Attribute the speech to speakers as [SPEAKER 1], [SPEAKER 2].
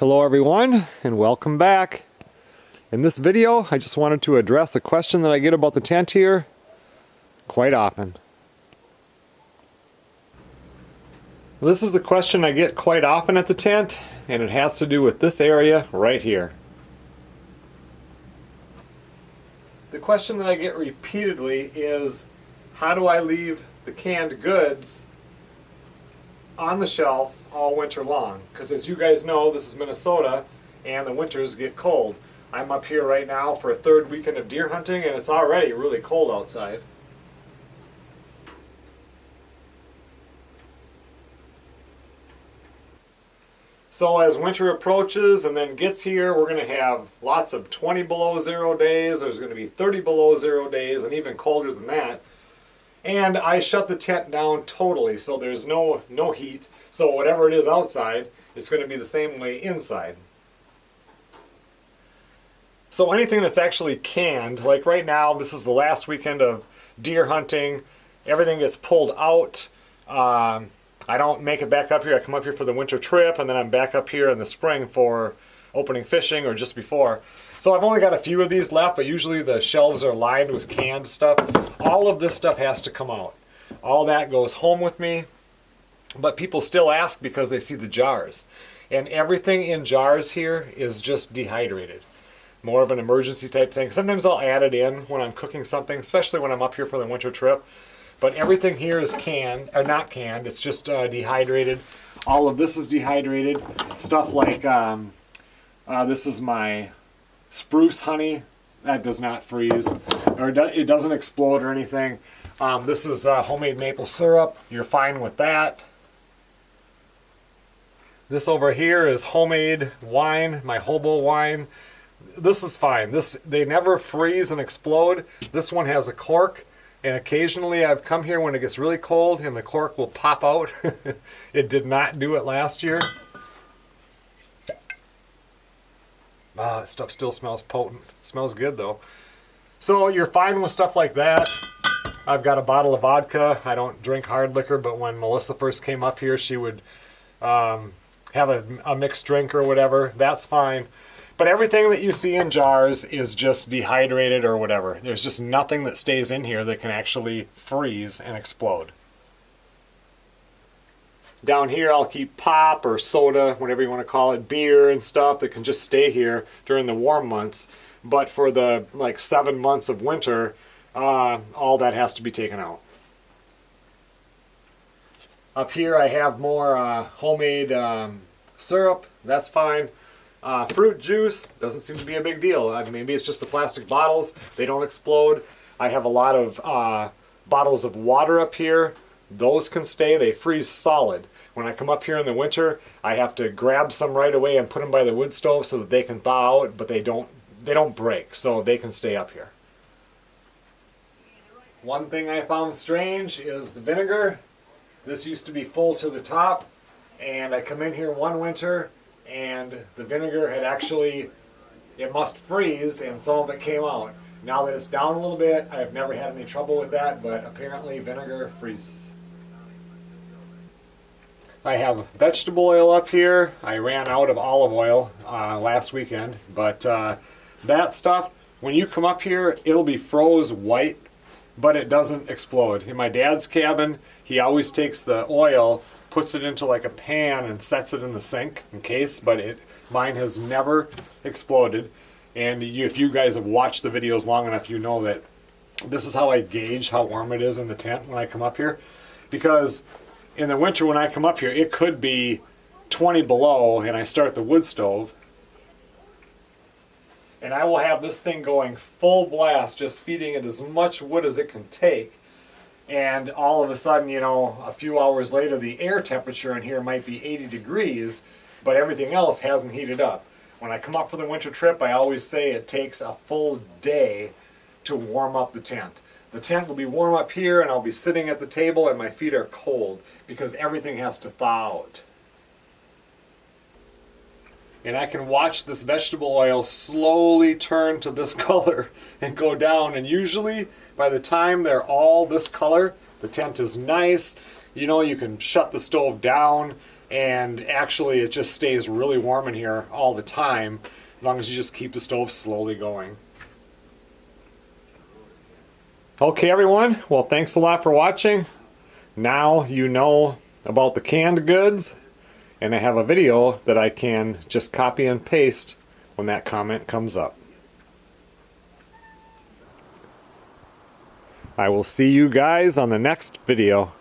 [SPEAKER 1] Hello everyone, and welcome back. In this video, I just wanted to address a question that I get about the tent here quite often. This is a question I get quite often at the tent, and it has to do with this area right here. The question that I get repeatedly is, how do I leave the canned goods on the shelf all winter long? Because as you guys know, this is Minnesota and the winters get cold. I'm up here right now for a third weekend of deer hunting and it's already really cold outside. So as winter approaches and then gets here, we're going to have lots of 20 below zero days, there's going to be 30 below zero days, and even colder than that. And I shut the tent down totally, so there's no heat. So whatever it is outside, it's going to be the same way inside. So anything that's actually canned, like right now, this is the last weekend of deer hunting, everything gets pulled out. I don't make it back up here. I come up here for the winter trip, and then I'm back up here in the spring for opening fishing or just before. So I've only got a few of these left, but usually the shelves are lined with canned stuff. All of this stuff has to come out. All that goes home with me, but people still ask because they see the jars. And everything in jars here is just dehydrated. More of an emergency type thing. Sometimes I'll add it in when I'm cooking something, especially when I'm up here for the winter trip. But everything here is canned, or not canned, it's just dehydrated. All of this is dehydrated. Stuff like, this is my spruce honey. That does not freeze, or it doesn't explode or anything. This is homemade maple syrup. You're fine with that. This over here is homemade wine, my hobo wine. This is fine. They never freeze and explode. This one has a cork. And occasionally I've come here when it gets really cold and the cork will pop out. It did not do it last year. This stuff still smells potent. Smells good though. So you're fine with stuff like that. I've got a bottle of vodka. I don't drink hard liquor, but when Melissa first came up here, she would have a mixed drink or whatever. That's fine. But everything that you see in jars is just dehydrated or whatever. There's just nothing that stays in here that can actually freeze and explode. Down here I'll keep pop or soda, whatever you want to call it, beer and stuff that can just stay here during the warm months. But for the 7 months of winter, all that has to be taken out. Up here I have more homemade syrup. That's fine. Fruit juice doesn't seem to be a big deal. Maybe it's just the plastic bottles. They don't explode. I have a lot of bottles of water up here. Those can stay. They freeze solid. When I come up here in the winter, I have to grab some right away and put them by the wood stove so that they can thaw out, but they don't break, so they can stay up here. One thing I found strange is the vinegar. This used to be full to the top, and I come in here one winter and the vinegar had actually, it must freeze, and some of it came out. Now that it's down a little bit, I've never had any trouble with that, but apparently vinegar freezes. I have vegetable oil up here. I ran out of olive oil last weekend, but that stuff, when you come up here, it'll be froze white, but it doesn't explode. In my dad's cabin, he always takes the oil, puts it into like a pan and sets it in the sink in case, but mine has never exploded. And if you guys have watched the videos long enough, you know that this is how I gauge how warm it is in the tent when I come up here. Because in the winter when I come up here, it could be 20 below and I start the wood stove. And I will have this thing going full blast, just feeding it as much wood as it can take. And all of a sudden, a few hours later, the air temperature in here might be 80 degrees, but everything else hasn't heated up. When I come up for the winter trip, I always say it takes a full day to warm up the tent. The tent will be warm up here, and I'll be sitting at the table, and my feet are cold, because everything has to thaw out. And I can watch this vegetable oil slowly turn to this color and go down, and usually by the time they're all this color, the tent is nice. You can shut the stove down and actually it just stays really warm in here all the time, as long as you just keep the stove slowly going. Okay everyone, well thanks a lot for watching. Now you know about the canned goods, and I have a video that I can just copy and paste when that comment comes up. I will see you guys on the next video.